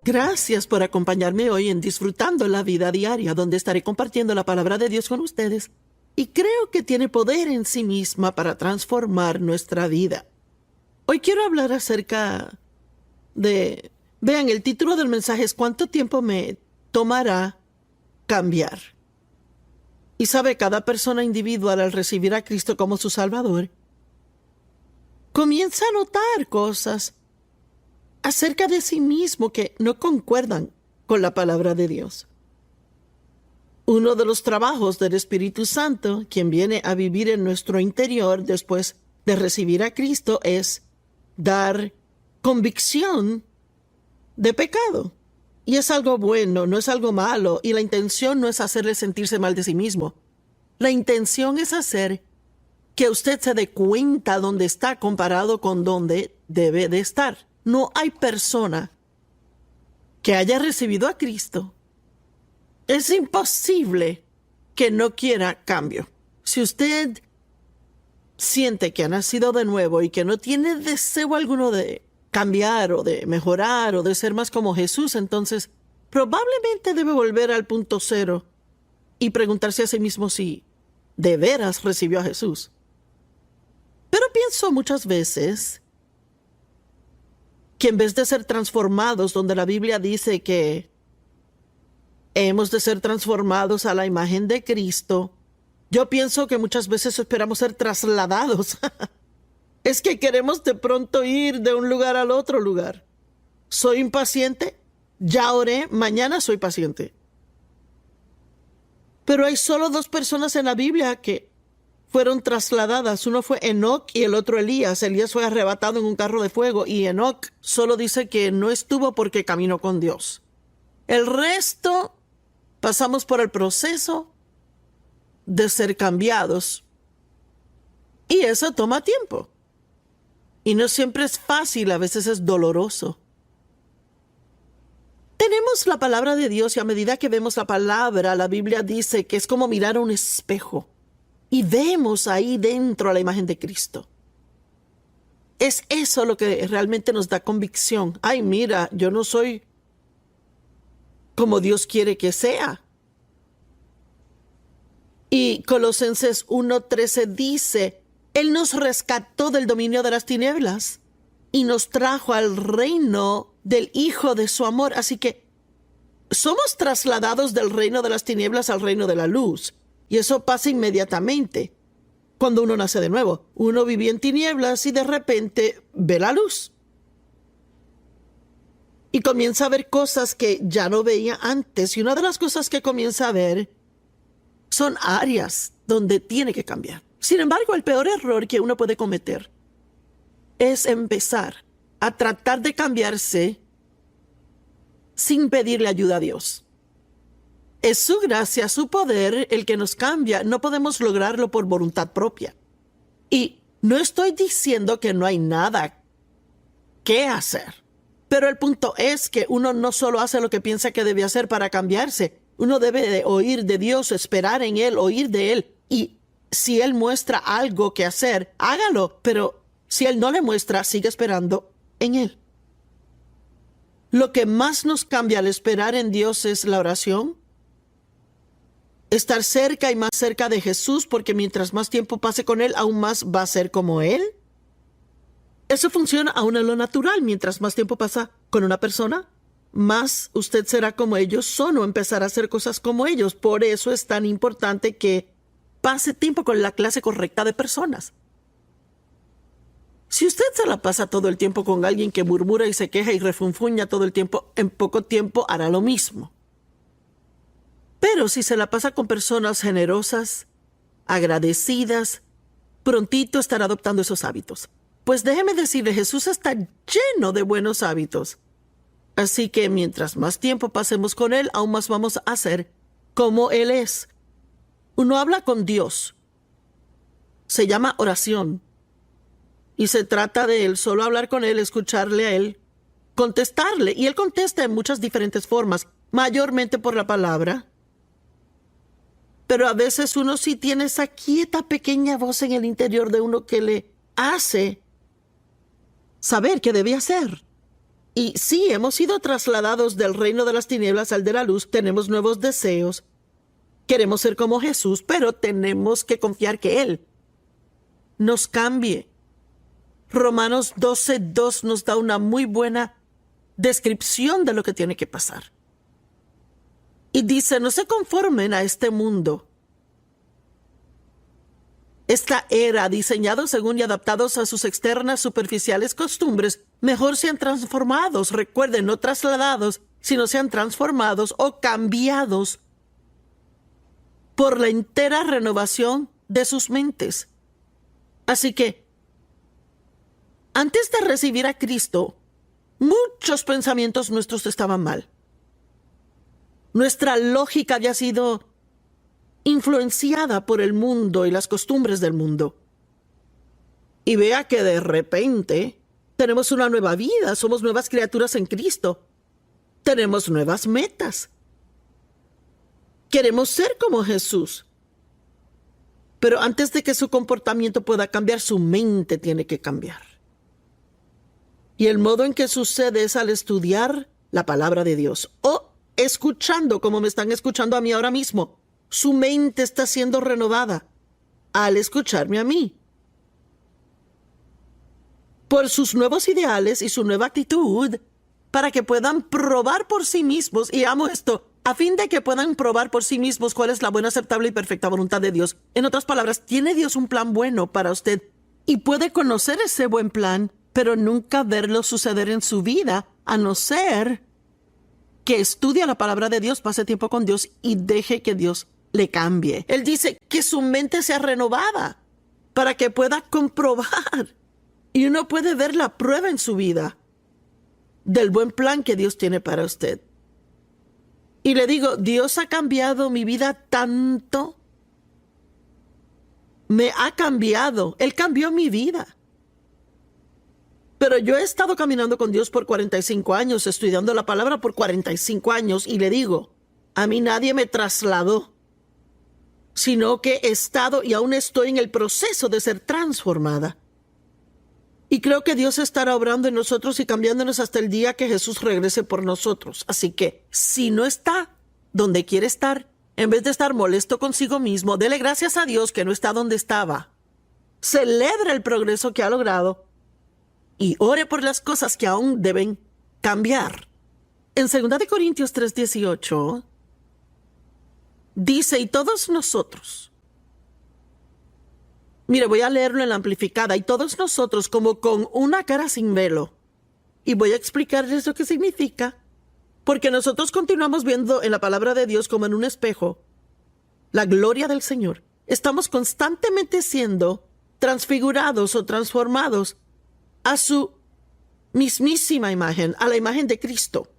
Gracias por acompañarme hoy en Disfrutando la Vida Diaria, donde estaré compartiendo la palabra de Dios con ustedes. Y creo que tiene poder en sí misma para transformar nuestra vida. Hoy quiero hablar acerca de... Vean, el título del mensaje es ¿Cuánto tiempo me tomará cambiar? Y sabe, cada persona individual al recibir a Cristo como su Salvador, comienza a notar cosas acerca de sí mismo que no concuerdan con la palabra de Dios. Uno de los trabajos del Espíritu Santo, quien viene a vivir en nuestro interior después de recibir a Cristo, es dar convicción de pecado. Y es algo bueno, no es algo malo, y la intención no es hacerle sentirse mal de sí mismo. La intención es hacer que usted se dé cuenta dónde está comparado con dónde debe de estar. No hay persona que haya recibido a Cristo. Es imposible que no quiera cambio. Si usted siente que ha nacido de nuevo y que no tiene deseo alguno de cambiar o de mejorar o de ser más como Jesús, entonces probablemente debe volver al punto cero y preguntarse a sí mismo si de veras recibió a Jesús. Pero pienso muchas veces que en vez de ser transformados, donde la Biblia dice que hemos de ser transformados a la imagen de Cristo, yo pienso que muchas veces esperamos ser trasladados. Es que queremos de pronto ir de un lugar al otro lugar. Soy impaciente, ya oré, mañana soy paciente. Pero hay solo dos personas en la Biblia que fueron trasladadas. Uno fue Enoc y el otro Elías. Elías fue arrebatado en un carro de fuego y Enoc solo dice que no estuvo porque caminó con Dios. El resto pasamos por el proceso de ser cambiados. Y eso toma tiempo. Y no siempre es fácil, a veces es doloroso. Tenemos la palabra de Dios y a medida que vemos la palabra, la Biblia dice que es como mirar a un espejo. Y vemos ahí dentro a la imagen de Cristo. Es eso lo que realmente nos da convicción. Ay, mira, yo no soy como Dios quiere que sea. Y Colosenses 1:13 dice, Él nos rescató del dominio de las tinieblas y nos trajo al reino del Hijo de su amor. Así que somos trasladados del reino de las tinieblas al reino de la luz. Y eso pasa inmediatamente cuando uno nace de nuevo. Uno vivía en tinieblas y de repente ve la luz. Y comienza a ver cosas que ya no veía antes. Y una de las cosas que comienza a ver son áreas donde tiene que cambiar. Sin embargo, el peor error que uno puede cometer es empezar a tratar de cambiarse sin pedirle ayuda a Dios. Es su gracia, su poder el que nos cambia. No podemos lograrlo por voluntad propia. Y no estoy diciendo que no hay nada que hacer. Pero el punto es que uno no solo hace lo que piensa que debe hacer para cambiarse. Uno debe de oír de Dios, esperar en Él, oír de Él. Y si Él muestra algo que hacer, hágalo. Pero si Él no le muestra, sigue esperando en Él. Lo que más nos cambia al esperar en Dios es la oración. Estar cerca y más cerca de Jesús, porque mientras más tiempo pase con Él, aún más va a ser como Él. Eso funciona aún en lo natural. Mientras más tiempo pasa con una persona, más usted será como ellos son o empezará a hacer cosas como ellos. Por eso es tan importante que pase tiempo con la clase correcta de personas. Si usted se la pasa todo el tiempo con alguien que murmura y se queja y refunfuña todo el tiempo, en poco tiempo hará lo mismo. Pero si se la pasa con personas generosas, agradecidas, prontito estará adoptando esos hábitos. Pues déjeme decirle, Jesús está lleno de buenos hábitos. Así que mientras más tiempo pasemos con Él, aún más vamos a ser como Él es. Uno habla con Dios. Se llama oración. Y se trata de Él, solo hablar con Él, escucharle a Él, contestarle. Y Él contesta en muchas diferentes formas, mayormente por la palabra. Pero a veces uno sí tiene esa quieta pequeña voz en el interior de uno que le hace saber qué debe hacer. Y sí, hemos sido trasladados del reino de las tinieblas al de la luz, tenemos nuevos deseos, queremos ser como Jesús, pero tenemos que confiar que Él nos cambie. Romanos 12:2 nos da una muy buena descripción de lo que tiene que pasar. Y dice, no se conformen a este mundo, esta era, diseñados según y adaptados a sus externas superficiales costumbres, mejor sean transformados, recuerden, no trasladados, sino sean transformados o cambiados por la entera renovación de sus mentes. Así que, antes de recibir a Cristo, muchos pensamientos nuestros estaban mal. Nuestra lógica había sido influenciada por el mundo y las costumbres del mundo. Y vea que de repente tenemos una nueva vida, somos nuevas criaturas en Cristo. Tenemos nuevas metas. Queremos ser como Jesús. Pero antes de que su comportamiento pueda cambiar, su mente tiene que cambiar. Y el modo en que sucede es al estudiar la palabra de Dios o escuchando, como me están escuchando a mí ahora mismo. Su mente está siendo renovada al escucharme a mí. Por sus nuevos ideales y su nueva actitud, para que puedan probar por sí mismos, y amo esto, a fin de que puedan probar por sí mismos cuál es la buena, aceptable y perfecta voluntad de Dios. En otras palabras, tiene Dios un plan bueno para usted y puede conocer ese buen plan, pero nunca verlo suceder en su vida, a no ser que estudie la palabra de Dios, pase tiempo con Dios y deje que Dios le cambie. Él dice que su mente sea renovada para que pueda comprobar. Y uno puede ver la prueba en su vida del buen plan que Dios tiene para usted. Y le digo, Dios ha cambiado mi vida tanto. Me ha cambiado. Él cambió mi vida. Pero yo he estado caminando con Dios por 45 años, estudiando la palabra por 45 años, y le digo, a mí nadie me trasladó, sino que he estado y aún estoy en el proceso de ser transformada. Y creo que Dios estará obrando en nosotros y cambiándonos hasta el día que Jesús regrese por nosotros. Así que, si no está donde quiere estar, en vez de estar molesto consigo mismo, dele gracias a Dios que no está donde estaba. Celebra el progreso que ha logrado y ore por las cosas que aún deben cambiar. En 2 Corintios 3:18 dice, y todos nosotros, mire, voy a leerlo en la amplificada, y todos nosotros como con una cara sin velo, y voy a explicarles lo que significa, porque nosotros continuamos viendo en la palabra de Dios como en un espejo la gloria del Señor. Estamos constantemente siendo transfigurados o transformados a su mismísima imagen, a la imagen de Cristo.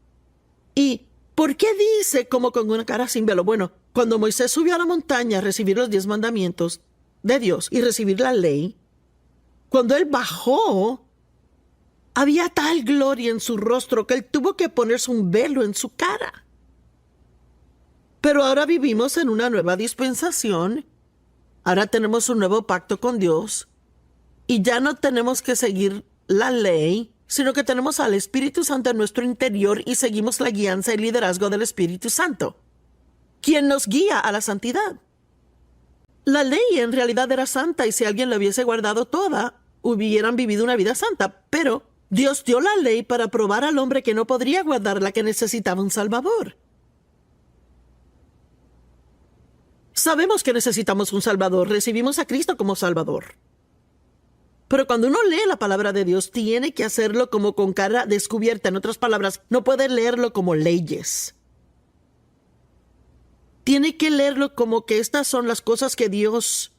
¿Y por qué dice como con una cara sin velo? Bueno, cuando Moisés subió a la montaña a recibir los 10 mandamientos de Dios y recibir la ley, cuando él bajó, había tal gloria en su rostro que él tuvo que ponerse un velo en su cara. Pero ahora vivimos en una nueva dispensación, ahora tenemos un nuevo pacto con Dios y ya no tenemos que seguir la ley, sino que tenemos al Espíritu Santo en nuestro interior y seguimos la guianza y liderazgo del Espíritu Santo, quien nos guía a la santidad. La ley en realidad era santa y si alguien la hubiese guardado toda, hubieran vivido una vida santa. Pero Dios dio la ley para probar al hombre que no podría guardarla, que necesitaba un Salvador. Sabemos que necesitamos un Salvador, recibimos a Cristo como Salvador. Pero cuando uno lee la palabra de Dios, tiene que hacerlo como con cara descubierta. En otras palabras, no puede leerlo como leyes. Tiene que leerlo como que estas son las cosas que Dios...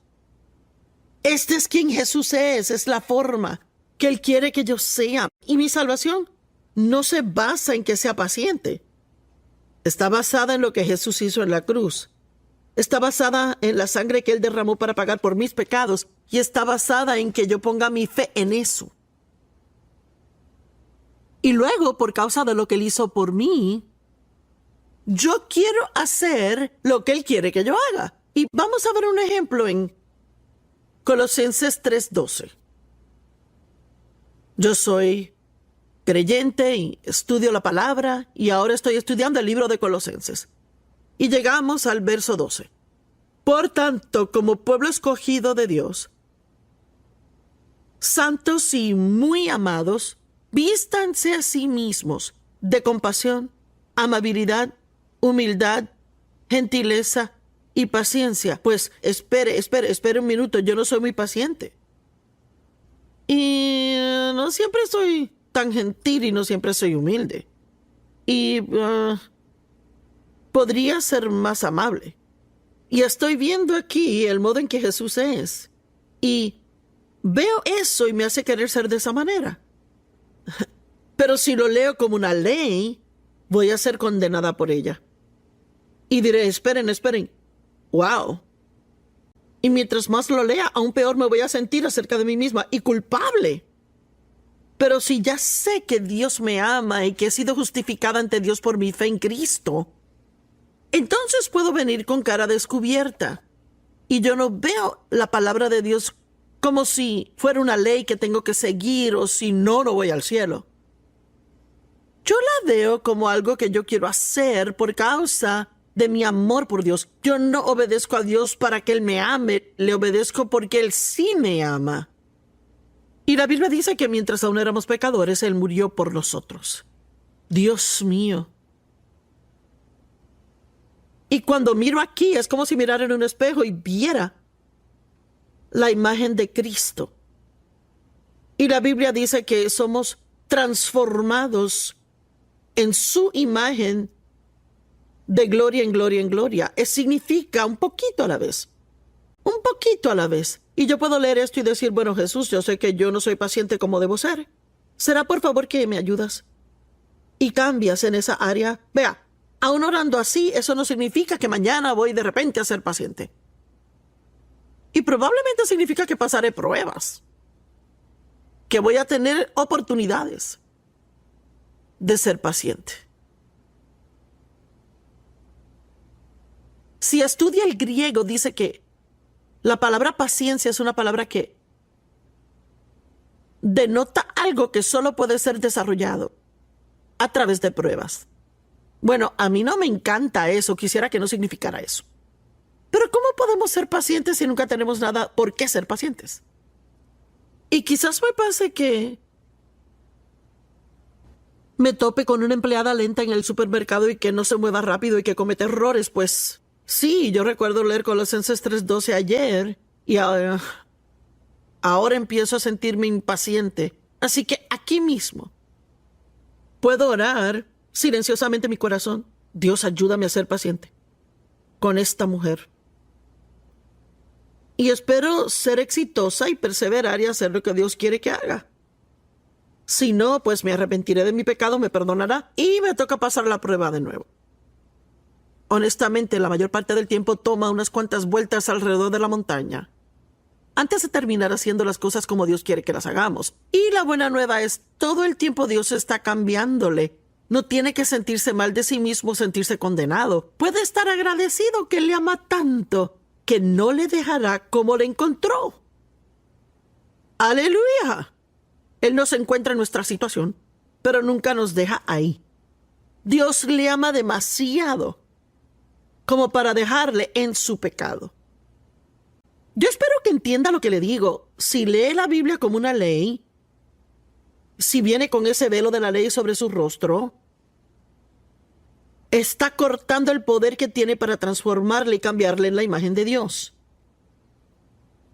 Este es quien Jesús es la forma que Él quiere que yo sea. Y mi salvación no se basa en que sea paciente. Está basada en lo que Jesús hizo en la cruz. Está basada en la sangre que Él derramó para pagar por mis pecados. Y está basada en que yo ponga mi fe en eso. Y luego, por causa de lo que Él hizo por mí, yo quiero hacer lo que Él quiere que yo haga. Y vamos a ver un ejemplo en Colosenses 3:12. Yo soy creyente y estudio la palabra, y ahora estoy estudiando el libro de Colosenses. Y llegamos al verso 12. Por tanto, como pueblo escogido de Dios, santos y muy amados, vístanse a sí mismos de compasión, amabilidad, humildad, gentileza y paciencia. Pues espere un minuto, yo no soy muy paciente. Y no siempre soy tan gentil y no siempre soy humilde. Y podría ser más amable. Y estoy viendo aquí el modo en que Jesús es. Y veo eso y me hace querer ser de esa manera. Pero si lo leo como una ley, voy a ser condenada por ella. Y diré, esperen. ¡Wow! Y mientras más lo lea, aún peor me voy a sentir acerca de mí misma y culpable. Pero si ya sé que Dios me ama y que he sido justificada ante Dios por mi fe en Cristo, entonces puedo venir con cara descubierta. Y yo no veo la palabra de Dios como si fuera una ley que tengo que seguir o si no, no voy al cielo. Yo la veo como algo que yo quiero hacer por causa de mi amor por Dios. Yo no obedezco a Dios para que Él me ame, le obedezco porque Él sí me ama. Y la Biblia dice que mientras aún éramos pecadores, Él murió por nosotros. Dios mío. Y cuando miro aquí, es como si mirara en un espejo y viera la imagen de Cristo. Y la Biblia dice que somos transformados en su imagen de gloria en gloria en gloria. Significa un poquito a la vez. Un poquito a la vez. Y yo puedo leer esto y decir, bueno, Jesús, yo sé que yo no soy paciente como debo ser. ¿Será por favor que me ayudas? Y cambias en esa área. Vea, aún orando así, eso no significa que mañana voy de repente a ser paciente. Y probablemente significa que pasaré pruebas. Que voy a tener oportunidades de ser paciente. Si estudia el griego, dice que la palabra paciencia es una palabra que denota algo que solo puede ser desarrollado a través de pruebas. Bueno, a mí no me encanta eso, quisiera que no significara eso. Pero ¿cómo podemos ser pacientes si nunca tenemos nada por qué ser pacientes? Y quizás me pase que me tope con una empleada lenta en el supermercado y que no se mueva rápido y que comete errores, pues sí, yo recuerdo leer Colosenses 3:12 ayer y ahora empiezo a sentirme impaciente. Así que aquí mismo puedo orar silenciosamente en mi corazón. Dios, ayúdame a ser paciente con esta mujer. Y espero ser exitosa y perseverar y hacer lo que Dios quiere que haga. Si no, pues me arrepentiré de mi pecado, me perdonará y me toca pasar la prueba de nuevo. Honestamente, la mayor parte del tiempo toma unas cuantas vueltas alrededor de la montaña antes de terminar haciendo las cosas como Dios quiere que las hagamos. Y la buena nueva es, todo el tiempo Dios está cambiándole. No tiene que sentirse mal de sí mismo, sentirse condenado. Puede estar agradecido que Él le ama tanto que no le dejará como le encontró. ¡Aleluya! Él nos encuentra en nuestra situación, pero nunca nos deja ahí. Dios le ama demasiado como para dejarle en su pecado. Yo espero que entienda lo que le digo. Si lee la Biblia como una ley, si viene con ese velo de la ley sobre su rostro, está cortando el poder que tiene para transformarle y cambiarle en la imagen de Dios.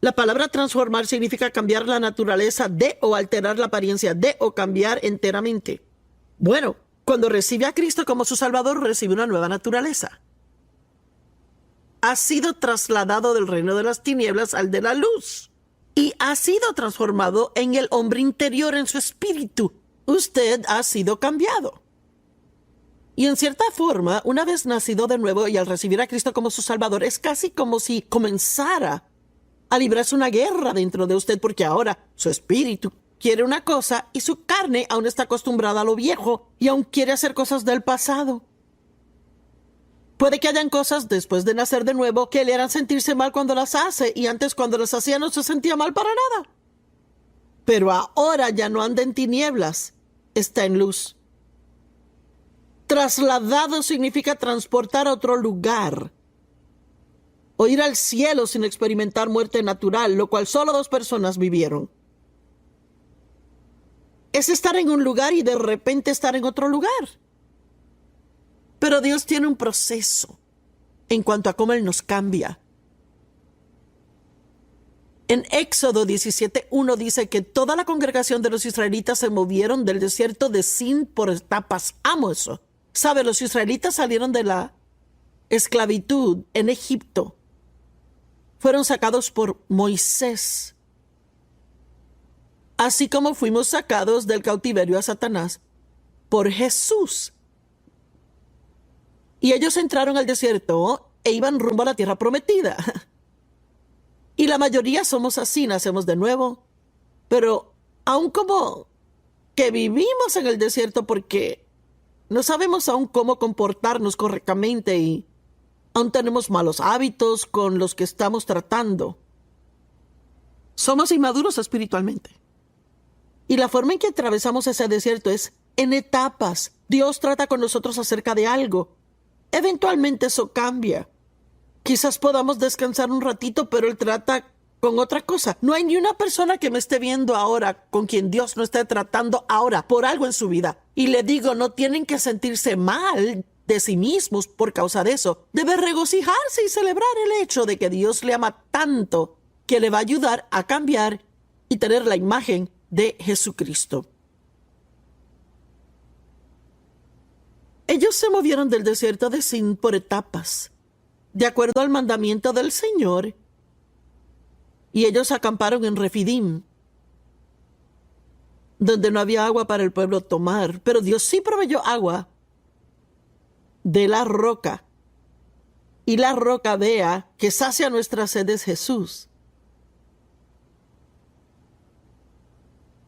La palabra transformar significa cambiar la naturaleza de o alterar la apariencia de o cambiar enteramente. Bueno, cuando recibe a Cristo como su Salvador, recibe una nueva naturaleza. Ha sido trasladado del reino de las tinieblas al de la luz. Y ha sido transformado en el hombre interior, en su espíritu. Usted ha sido cambiado. Y en cierta forma, una vez nacido de nuevo y al recibir a Cristo como su Salvador, es casi como si comenzara a librarse una guerra dentro de usted, porque ahora su espíritu quiere una cosa y su carne aún está acostumbrada a lo viejo y aún quiere hacer cosas del pasado. Puede que hayan cosas después de nacer de nuevo que le harán sentirse mal cuando las hace y antes cuando las hacía no se sentía mal para nada. Pero ahora ya no anda en tinieblas, está en luz. Trasladado significa transportar a otro lugar o ir al cielo sin experimentar muerte natural, lo cual solo 2 personas vivieron. Es estar en un lugar y de repente estar en otro lugar. Pero Dios tiene un proceso en cuanto a cómo Él nos cambia. En Éxodo 17:1 dice que toda la congregación de los israelitas se movieron del desierto de Sin por etapas. Amo eso. ¿Sabe? Los israelitas salieron de la esclavitud en Egipto. Fueron sacados por Moisés. Así como fuimos sacados del cautiverio a Satanás por Jesús. Y ellos entraron al desierto e iban rumbo a la tierra prometida. Y la mayoría somos así, nacemos de nuevo. Pero aún como que vivimos en el desierto porque no sabemos aún cómo comportarnos correctamente y aún tenemos malos hábitos con los que estamos tratando. Somos inmaduros espiritualmente. Y la forma en que atravesamos ese desierto es en etapas. Dios trata con nosotros acerca de algo. Eventualmente eso cambia. Quizás podamos descansar un ratito, pero Él trata con otra cosa. No hay ni una persona que me esté viendo ahora con quien Dios no esté tratando ahora por algo en su vida. Y le digo, no tienen que sentirse mal de sí mismos por causa de eso. Debe regocijarse y celebrar el hecho de que Dios le ama tanto que le va a ayudar a cambiar y tener la imagen de Jesucristo. Ellos se movieron del desierto de Sin por etapas, de acuerdo al mandamiento del Señor, y ellos acamparon en Refidim, donde no había agua para el pueblo tomar, pero Dios sí proveyó agua de la roca, y la roca, vea, que sacia nuestra sed es Jesús.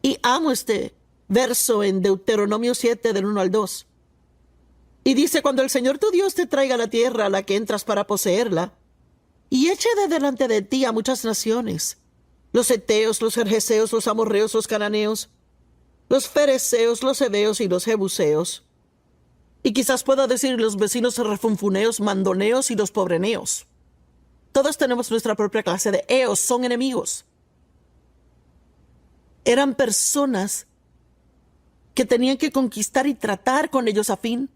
Y amo este verso en Deuteronomio 7, del 1 al 2. Y dice, cuando el Señor tu Dios te traiga a la tierra a la que entras para poseerla, y eche de delante de ti a muchas naciones, los heteos, los gergeseos, los amorreos, los cananeos, los fereceos, los heveos y los jebuseos. Y quizás pueda decir los vecinos refunfuneos, mandoneos y los pobreneos. Todos tenemos nuestra propia clase de eos, son enemigos. Eran personas que tenían que conquistar y tratar con ellos a fin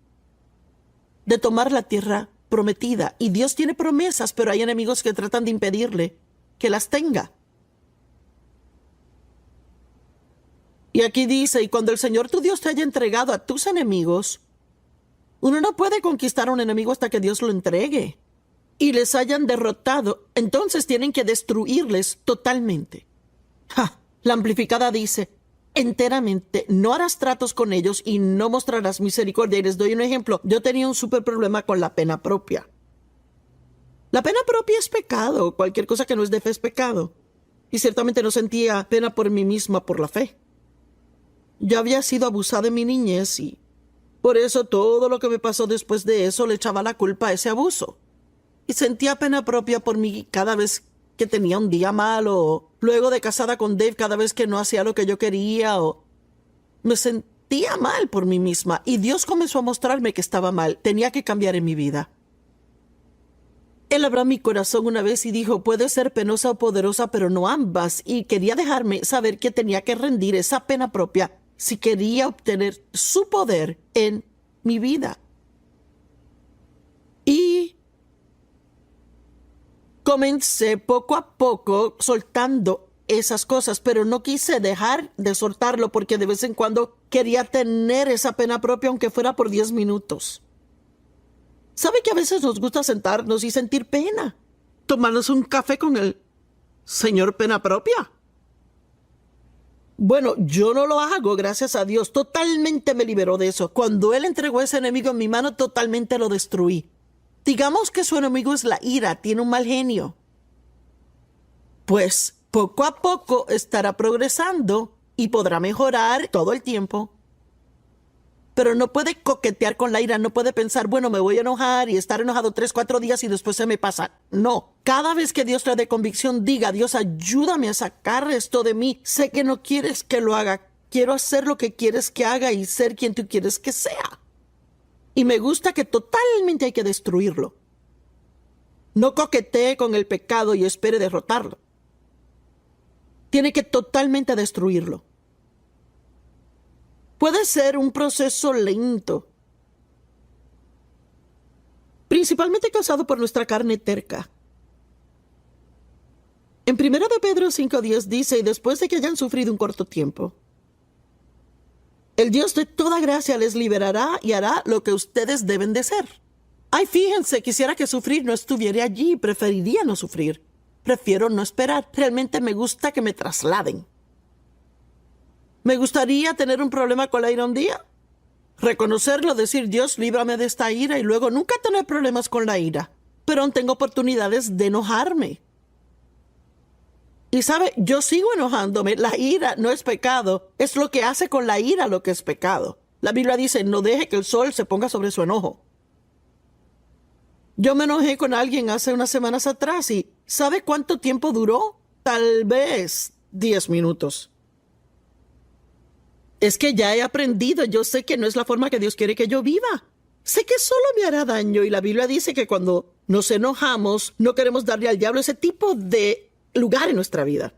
de tomar la tierra prometida. Y Dios tiene promesas, pero hay enemigos que tratan de impedirle que las tenga. Y aquí dice, y cuando el Señor tu Dios te haya entregado a tus enemigos, uno no puede conquistar a un enemigo hasta que Dios lo entregue y les hayan derrotado. Entonces tienen que destruirles totalmente. La amplificada dice, enteramente, no harás tratos con ellos y no mostrarás misericordia. Y les doy un ejemplo. Yo tenía un súper problema con la pena propia. La pena propia es pecado. Cualquier cosa que no es de fe es pecado. Y ciertamente no sentía pena por mí misma por la fe. Yo había sido abusada en mi niñez y por eso todo lo que me pasó después de eso le echaba la culpa a ese abuso. Y sentía pena propia por mí cada vez que tenía un día malo, o luego de casada con Dave cada vez que no hacía lo que yo quería, o me sentía mal por mí misma. Y Dios comenzó a mostrarme que estaba mal, tenía que cambiar en mi vida. Él abrió mi corazón una vez y dijo, puede ser penosa o poderosa, pero no ambas. Y quería dejarme saber que tenía que rendir esa pena propia si quería obtener su poder en mi vida. Y comencé poco a poco soltando esas cosas, pero no quise dejar de soltarlo porque de vez en cuando quería tener esa pena propia, aunque fuera por 10 minutos. ¿Sabe que a veces nos gusta sentarnos y sentir pena? Tomarnos un café con el señor pena propia. Bueno, yo no lo hago, gracias a Dios. Totalmente me liberó de eso. Cuando Él entregó a ese enemigo en mi mano, totalmente lo destruí. Digamos que su enemigo es la ira, tiene un mal genio. Pues poco a poco estará progresando y podrá mejorar todo el tiempo. Pero no puede coquetear con la ira, no puede pensar, bueno, me voy a enojar y estar enojado 3, 4 días y después se me pasa. No, cada vez que Dios le dé convicción, diga, Dios, ayúdame a sacar esto de mí. Sé que no quieres que lo haga. quiero hacer lo que quieres que haga y ser quien tú quieres que sea. Y me gusta que totalmente hay que destruirlo. No coquetee con el pecado y espere derrotarlo. Tiene que totalmente destruirlo. Puede ser un proceso lento, principalmente causado por nuestra carne terca. En 1 de Pedro 5:10 dice, y después de que hayan sufrido un corto tiempo, el Dios de toda gracia les liberará y hará lo que ustedes deben de ser. Ay, fíjense, quisiera que sufrir no estuviera allí, preferiría no sufrir. Prefiero no esperar. Realmente me gusta que me trasladen. ¿Me gustaría tener un problema con la ira un día? Reconocerlo, decir, Dios, líbrame de esta ira y luego nunca tener problemas con la ira. Pero aún tengo oportunidades de enojarme. Y sabe, yo sigo enojándome. La ira no es pecado. Es lo que hace con la ira lo que es pecado. La Biblia dice, no deje que el sol se ponga sobre su enojo. Yo me enojé con alguien hace unas semanas atrás y ¿sabe cuánto tiempo duró? Tal vez 10 minutos. Es que ya he aprendido, yo sé que no es la forma que Dios quiere que yo viva. Sé que solo me hará daño y la Biblia dice que cuando nos enojamos no queremos darle al diablo ese tipo de lugar en nuestra vida.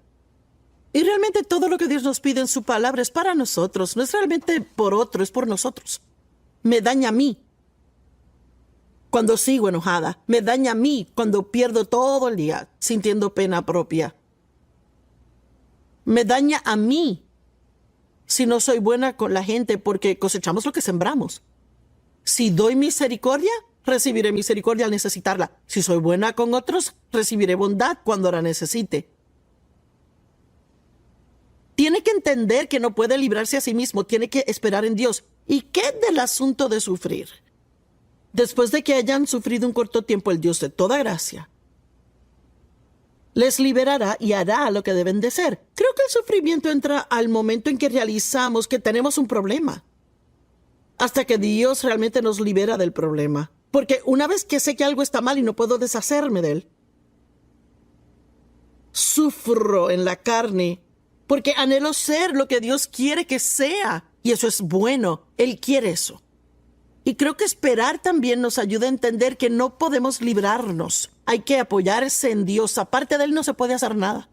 Y realmente todo lo que Dios nos pide en su palabra es para nosotros, no es realmente por otro, es por nosotros. Me daña a mí cuando sigo enojada, me daña a mí cuando pierdo todo el día sintiendo pena propia. Me daña a mí si no soy buena con la gente porque cosechamos lo que sembramos. Si doy misericordia, recibiré misericordia al necesitarla. Si soy buena con otros, recibiré bondad cuando la necesite. Tiene que entender que no puede librarse a sí mismo, tiene que esperar en Dios. ¿Y qué del asunto de sufrir? Después de que hayan sufrido un corto tiempo, el Dios de toda gracia les liberará y hará lo que deben de ser. Creo que el sufrimiento entra al momento en que realizamos que tenemos un problema, hasta que Dios realmente nos libera del problema. Porque una vez que sé que algo está mal y no puedo deshacerme de él, sufro en la carne porque anhelo ser lo que Dios quiere que sea. Y eso es bueno. Él quiere eso. Y creo que esperar también nos ayuda a entender que no podemos librarnos. Hay que apoyarse en Dios. Aparte de Él no se puede hacer nada.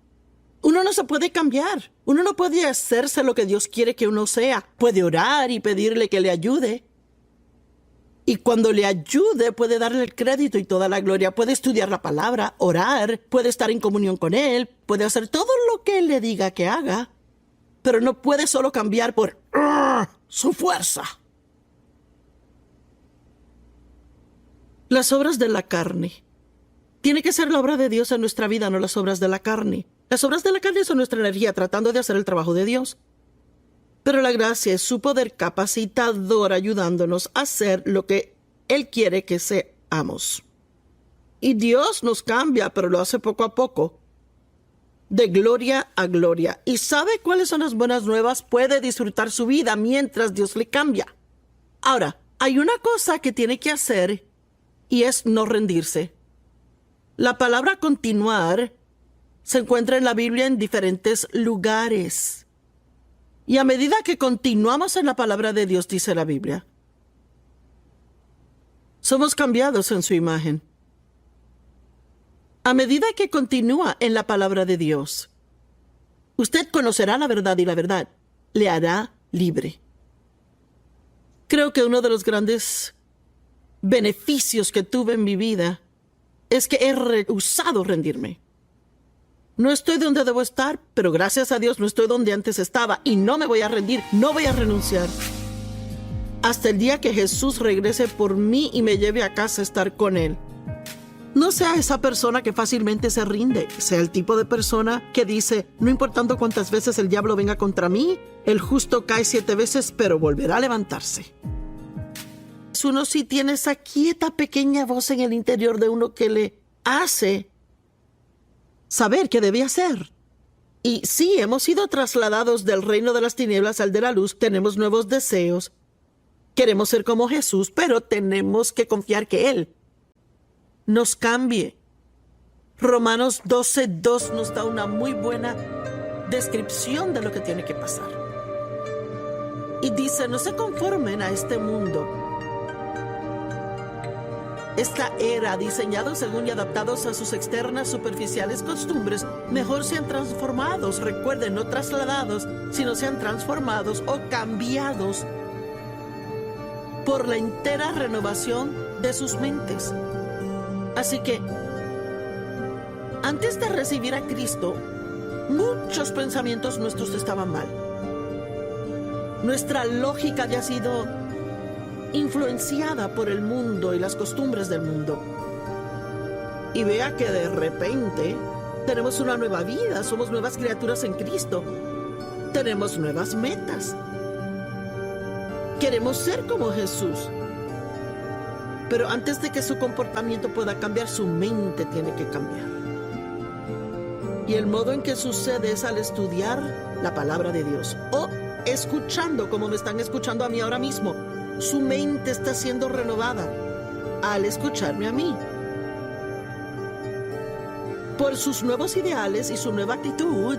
Uno no se puede cambiar. Uno no puede hacerse lo que Dios quiere que uno sea. Puede orar y pedirle que le ayude. Y cuando le ayude, puede darle el crédito y toda la gloria. Puede estudiar la palabra, orar, puede estar en comunión con Él, puede hacer todo lo que Él le diga que haga. Pero no puede solo cambiar por su fuerza. Las obras de la carne. Tiene que ser la obra de Dios en nuestra vida, no las obras de la carne. Las obras de la carne son nuestra energía tratando de hacer el trabajo de Dios. Pero la gracia es su poder capacitador ayudándonos a hacer lo que Él quiere que seamos. Y Dios nos cambia, pero lo hace poco a poco, de gloria a gloria. ¿Y sabe cuáles son las buenas nuevas? Puede disfrutar su vida mientras Dios le cambia. Ahora, hay una cosa que tiene que hacer y es no rendirse. La palabra continuar se encuentra en la Biblia en diferentes lugares. Y a medida que continuamos en la palabra de Dios, dice la Biblia, somos cambiados en su imagen. A medida que continúa en la palabra de Dios, usted conocerá la verdad y la verdad le hará libre. Creo que uno de los grandes beneficios que tuve en mi vida es que he rehusado rendirme. No estoy donde debo estar, pero gracias a Dios no estoy donde antes estaba y no me voy a rendir, no voy a renunciar. Hasta el día que Jesús regrese por mí y me lleve a casa a estar con Él. No sea esa persona que fácilmente se rinde, sea el tipo de persona que dice, no importando cuántas veces el diablo venga contra mí, el justo cae 7 veces, pero volverá a levantarse. Uno sí tiene esa quieta pequeña voz en el interior de uno que le hace saber qué debe hacer. Y sí, hemos sido trasladados del reino de las tinieblas al de la luz, tenemos nuevos deseos, queremos ser como Jesús, pero tenemos que confiar que Él nos cambie. Romanos 12:2 nos da una muy buena descripción de lo que tiene que pasar. Y dice, no se conformen a este mundo. Esta era, diseñados según y adaptados a sus externas superficiales costumbres, mejor sean transformados, recuerden, no trasladados, sino sean transformados o cambiados por la entera renovación de sus mentes. Así que, antes de recibir a Cristo, muchos pensamientos nuestros estaban mal. Nuestra lógica había sido influenciada por el mundo y las costumbres del mundo. Y vea que de repente tenemos una nueva vida, somos nuevas criaturas en Cristo. Tenemos nuevas metas. Queremos ser como Jesús. Pero antes de que su comportamiento pueda cambiar, su mente tiene que cambiar. Y el modo en que sucede es al estudiar la palabra de Dios o escuchando, como me están escuchando a mí ahora mismo. Su mente está siendo renovada al escucharme a mí. Por sus nuevos ideales y su nueva actitud,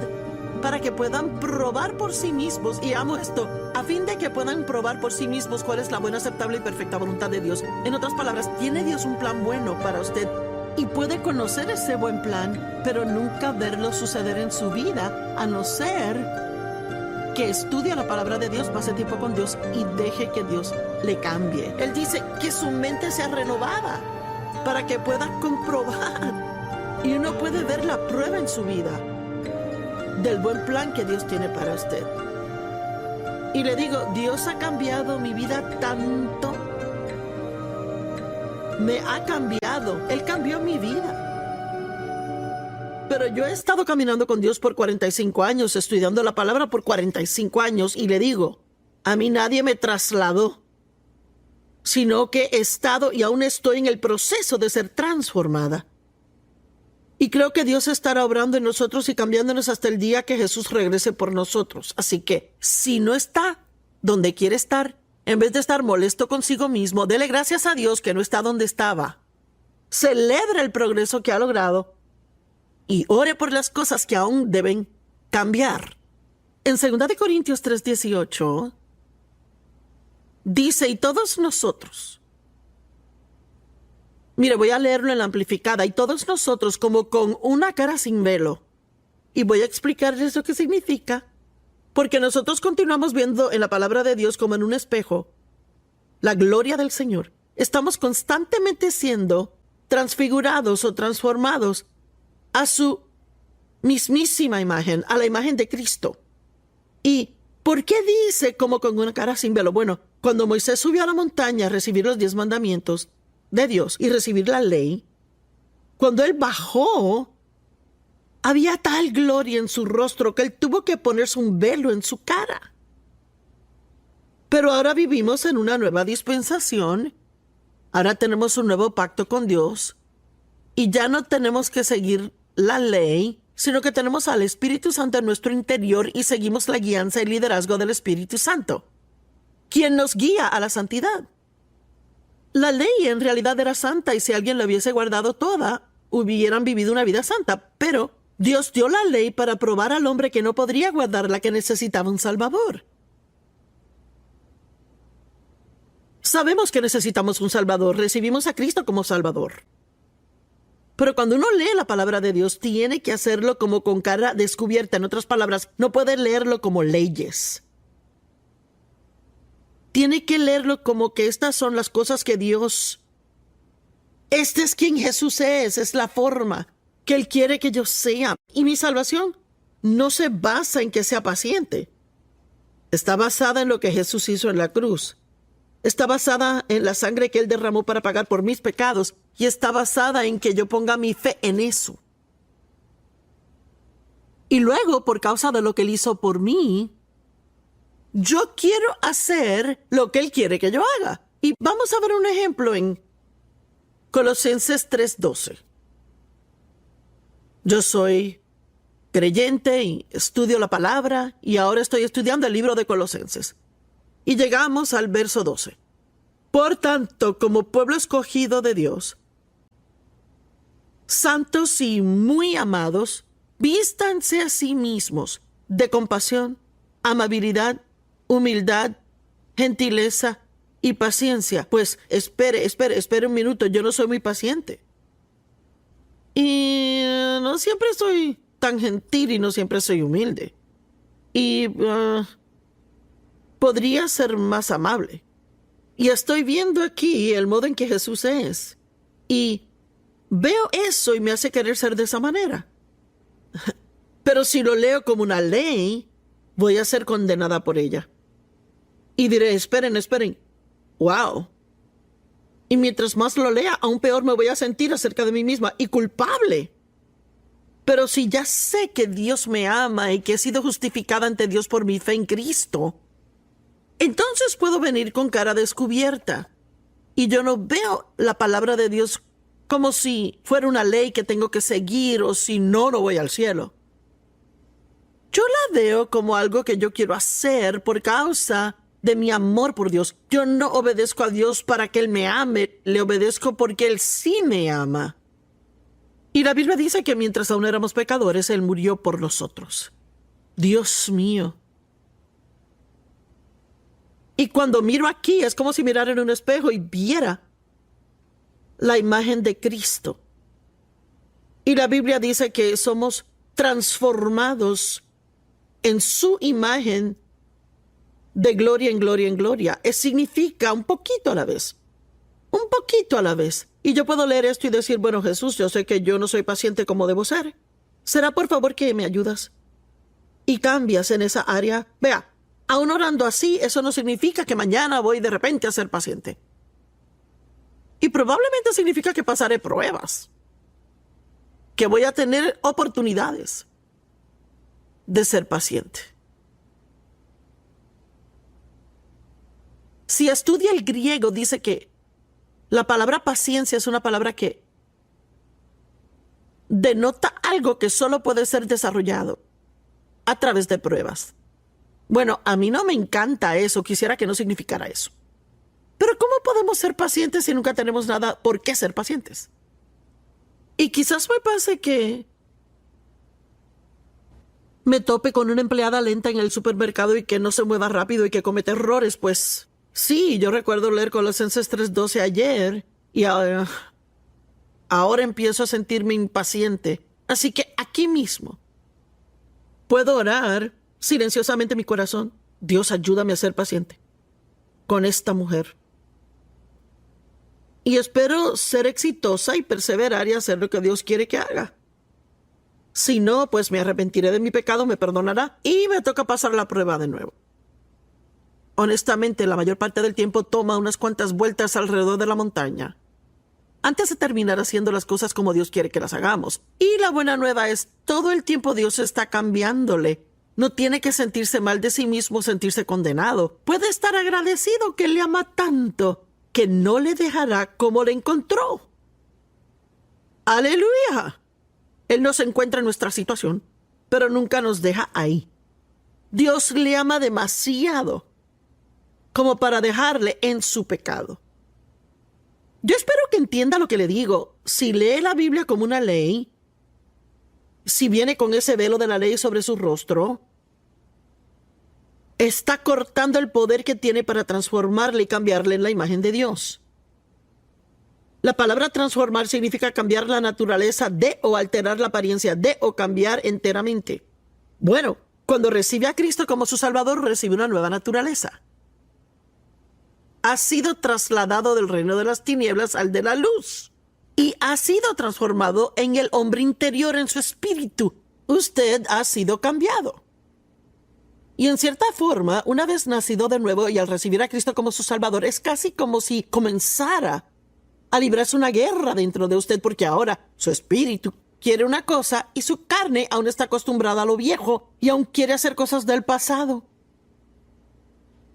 para que puedan probar por sí mismos, y amo esto, a fin de que puedan probar por sí mismos cuál es la buena, aceptable y perfecta voluntad de Dios. En otras palabras, tiene Dios un plan bueno para usted y puede conocer ese buen plan, pero nunca verlo suceder en su vida, a no ser que estudie la palabra de Dios, pase tiempo con Dios y deje que Dios le cambie. Él dice que su mente sea renovada para que pueda comprobar, y uno puede ver la prueba en su vida del buen plan que Dios tiene para usted. Y le digo, Dios ha cambiado mi vida tanto. Me ha cambiado. Él cambió mi vida. Pero yo he estado caminando con Dios por 45 años, estudiando la palabra por 45 años, y le digo, a mí nadie me trasladó, sino que he estado y aún estoy en el proceso de ser transformada. Y creo que Dios estará obrando en nosotros y cambiándonos hasta el día que Jesús regrese por nosotros. Así que, si no está donde quiere estar, en vez de estar molesto consigo mismo, dele gracias a Dios que no está donde estaba. Celebre el progreso que ha logrado y ore por las cosas que aún deben cambiar. En 2 Corintios 3:18 dice, y todos nosotros, mire, voy a leerlo en la amplificada, y todos nosotros como con una cara sin velo. Y voy a explicarles lo que significa, porque nosotros continuamos viendo en la palabra de Dios como en un espejo la gloria del Señor. Estamos constantemente siendo transfigurados o transformados a su mismísima imagen, a la imagen de Cristo. ¿Y por qué dice como con una cara sin velo? Bueno, cuando Moisés subió a la montaña a recibir los 10 mandamientos de Dios y recibir la ley, cuando él bajó, había tal gloria en su rostro que él tuvo que ponerse un velo en su cara. Pero ahora vivimos en una nueva dispensación. Ahora tenemos un nuevo pacto con Dios y ya no tenemos que seguir la ley, sino que tenemos al Espíritu Santo en nuestro interior y seguimos la guianza y liderazgo del Espíritu Santo, quien nos guía a la santidad. La ley en realidad era santa y si alguien la hubiese guardado toda, hubieran vivido una vida santa, pero Dios dio la ley para probar al hombre que no podría guardarla, que necesitaba un Salvador. Sabemos que necesitamos un Salvador, recibimos a Cristo como Salvador. Pero cuando uno lee la palabra de Dios, tiene que hacerlo como con cara descubierta. En otras palabras, no puede leerlo como leyes. Tiene que leerlo como que estas son las cosas que Dios... Este es quien Jesús es la forma que Él quiere que yo sea. Y mi salvación no se basa en que sea paciente. Está basada en lo que Jesús hizo en la cruz. Está basada en la sangre que Él derramó para pagar por mis pecados. Y está basada en que yo ponga mi fe en eso. Y luego, por causa de lo que Él hizo por mí, yo quiero hacer lo que Él quiere que yo haga. Y vamos a ver un ejemplo en Colosenses 3:12. Yo soy creyente y estudio la palabra y ahora estoy estudiando el libro de Colosenses. Y llegamos al verso 12. Por tanto, como pueblo escogido de Dios, santos y muy amados, vístanse a sí mismos de compasión, amabilidad, humildad, gentileza y paciencia. Pues espere un minuto, yo no soy muy paciente. Y no siempre soy tan gentil y no siempre soy humilde. Y podría ser más amable. Y estoy viendo aquí el modo en que Jesús es. Y veo eso y me hace querer ser de esa manera. Pero si lo leo como una ley, voy a ser condenada por ella. Y diré, esperen. ¡Wow! Y mientras más lo lea, aún peor me voy a sentir acerca de mí misma y culpable. Pero si ya sé que Dios me ama y que he sido justificada ante Dios por mi fe en Cristo, entonces puedo venir con cara descubierta. Y yo no veo la palabra de Dios como si fuera una ley que tengo que seguir o si no, no voy al cielo. Yo la veo como algo que yo quiero hacer por causa de mi amor por Dios. Yo no obedezco a Dios para que Él me ame, le obedezco porque Él sí me ama. Y la Biblia dice que mientras aún éramos pecadores, Él murió por nosotros. Dios mío. Y cuando miro aquí, es como si mirara en un espejo y viera la imagen de Cristo. Y la Biblia dice que somos transformados en su imagen de gloria en gloria en gloria. Significa un poquito a la vez. Un poquito a la vez. Y yo puedo leer esto y decir, bueno, Jesús, yo sé que yo no soy paciente como debo ser. ¿Será por favor que me ayudas? Y cambias en esa área. Vea, aún orando así, eso no significa que mañana voy de repente a ser paciente. Y probablemente significa que pasaré pruebas. Que voy a tener oportunidades de ser paciente. Si estudia el griego, dice que la palabra paciencia es una palabra que denota algo que solo puede ser desarrollado a través de pruebas. Bueno, a mí no me encanta eso, quisiera que no significara eso. Pero ¿cómo podemos ser pacientes si nunca tenemos nada por qué ser pacientes? Y quizás me pase que me tope con una empleada lenta en el supermercado y que no se mueva rápido y que comete errores, pues sí, yo recuerdo leer Colosenses 3:12 ayer y ahora empiezo a sentirme impaciente. Así que aquí mismo puedo orar silenciosamente en mi corazón. Dios, ayúdame a ser paciente con esta mujer. Y espero ser exitosa y perseverar y hacer lo que Dios quiere que haga. Si no, pues me arrepentiré de mi pecado, me perdonará y me toca pasar la prueba de nuevo. Honestamente, la mayor parte del tiempo toma unas cuantas vueltas alrededor de la montaña antes de terminar haciendo las cosas como Dios quiere que las hagamos. Y la buena nueva es, todo el tiempo Dios está cambiándole. No tiene que sentirse mal de sí mismo, sentirse condenado. Puede estar agradecido que le ama tanto que no le dejará como le encontró. ¡Aleluya! Él nos encuentra en nuestra situación, pero nunca nos deja ahí. Dios le ama demasiado como para dejarle en su pecado. Yo espero que entienda lo que le digo. Si lee la Biblia como una ley, si viene con ese velo de la ley sobre su rostro, está cortando el poder que tiene para transformarle y cambiarle en la imagen de Dios. La palabra transformar significa cambiar la naturaleza de o alterar la apariencia de o cambiar enteramente. Bueno, cuando recibe a Cristo como su Salvador, recibe una nueva naturaleza. Ha sido trasladado del reino de las tinieblas al de la luz y ha sido transformado en el hombre interior, en su espíritu. Usted ha sido cambiado. Y en cierta forma, una vez nacido de nuevo y al recibir a Cristo como su Salvador, es casi como si comenzara a librarse una guerra dentro de usted, porque ahora su espíritu quiere una cosa y su carne aún está acostumbrada a lo viejo y aún quiere hacer cosas del pasado.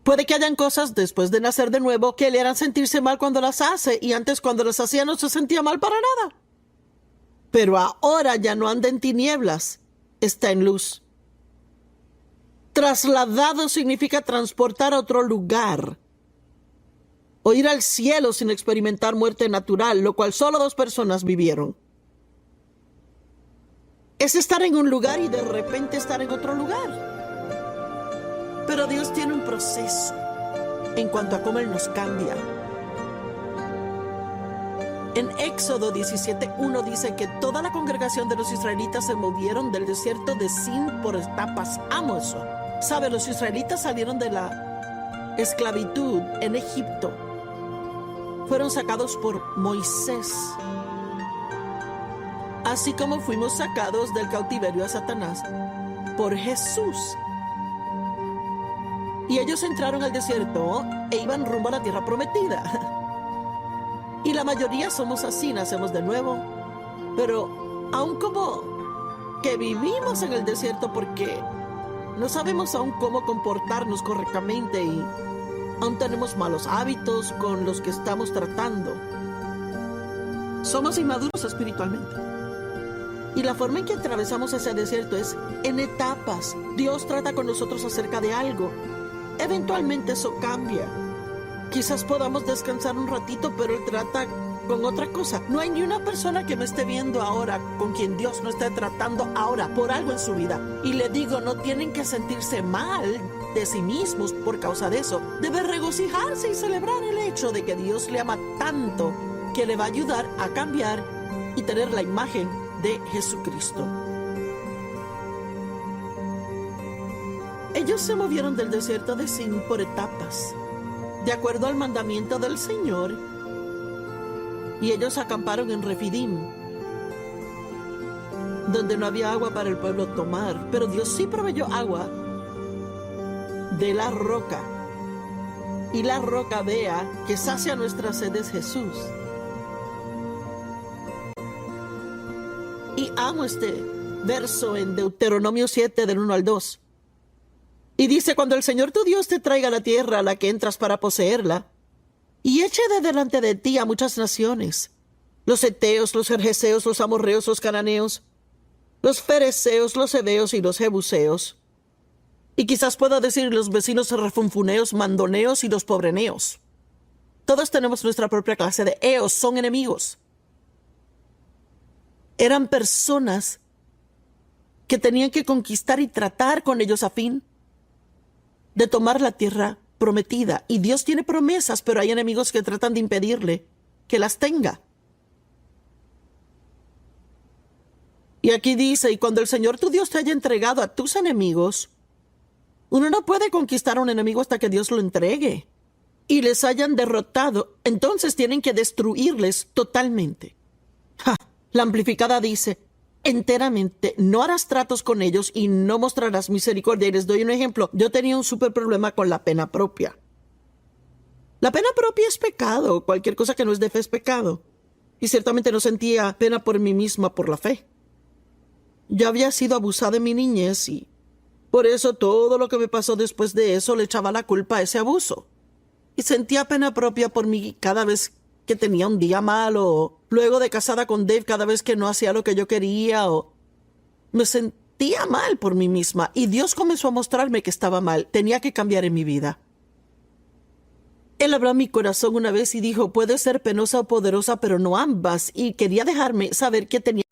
Puede que hayan cosas después de nacer de nuevo que le harán sentirse mal cuando las hace y antes cuando las hacía no se sentía mal para nada. Pero ahora ya no anda en tinieblas, está en luz. Trasladado significa transportar a otro lugar o ir al cielo sin experimentar muerte natural, lo cual solo 2 personas vivieron. Es estar en un lugar y de repente estar en otro lugar. Pero Dios tiene un proceso en cuanto a cómo Él nos cambia. En Éxodo 17:1 dice que toda la congregación de los israelitas se movieron del desierto de Sin por etapas. Amo eso. ¿Sabe? Los israelitas salieron de la esclavitud en Egipto. Fueron sacados por Moisés. Así como fuimos sacados del cautiverio a Satanás por Jesús. Y ellos entraron al desierto e iban rumbo a la tierra prometida. Y la mayoría somos así, nacemos de nuevo. Pero aún como que vivimos en el desierto porque no sabemos aún cómo comportarnos correctamente y aún tenemos malos hábitos con los que estamos tratando. Somos inmaduros espiritualmente. Y la forma en que atravesamos ese desierto es en etapas. Dios trata con nosotros acerca de algo. Eventualmente eso cambia. Quizás podamos descansar un ratito, pero Él trata con otra cosa. No hay ni una persona que me esté viendo ahora con quien Dios no esté tratando ahora por algo en su vida. Y le digo, no tienen que sentirse mal de sí mismos por causa de eso. Debe regocijarse y celebrar el hecho de que Dios le ama tanto que le va a ayudar a cambiar y tener la imagen de Jesucristo. Ellos se movieron del desierto de Sin por etapas, de acuerdo al mandamiento del Señor, y ellos acamparon en Refidim, donde no había agua para el pueblo tomar, pero Dios sí proveyó agua de la roca, y la roca, vea, que sacia nuestra sed es Jesús. Y amo este verso en Deuteronomio 7, del 1 al 2. Y dice, cuando el Señor tu Dios te traiga a la tierra a la que entras para poseerla, y eche de delante de ti a muchas naciones, los heteos, los gergeseos, los amorreos, los cananeos, los fereceos, los heveos y los jebuseos, y quizás pueda decir los vecinos refunfuneos, mandoneos y los pobreneos. Todos tenemos nuestra propia clase de eos, son enemigos. Eran personas que tenían que conquistar y tratar con ellos a fin de tomar la tierra prometida. Y Dios tiene promesas, pero hay enemigos que tratan de impedirle que las tenga. Y aquí dice, y cuando el Señor tu Dios te haya entregado a tus enemigos, uno no puede conquistar a un enemigo hasta que Dios lo entregue y les hayan derrotado, entonces tienen que destruirles totalmente. La amplificada dice, enteramente, no harás tratos con ellos y no mostrarás misericordia. Y les doy un ejemplo. Yo tenía un súper problema con la pena propia. La pena propia es pecado. Cualquier cosa que no es de fe es pecado. Y ciertamente no sentía pena por mí misma por la fe. Yo había sido abusada en mi niñez y por eso todo lo que me pasó después de eso le echaba la culpa a ese abuso. Y sentía pena propia por mí cada vez que tenía un día malo, luego de casada con Dave cada vez que no hacía lo que yo quería, o me sentía mal por mí misma. Y Dios comenzó a mostrarme que estaba mal, tenía que cambiar en mi vida. Él habló a mi corazón una vez y dijo, puedes ser penosa o poderosa, pero no ambas. Y quería dejarme saber que tenía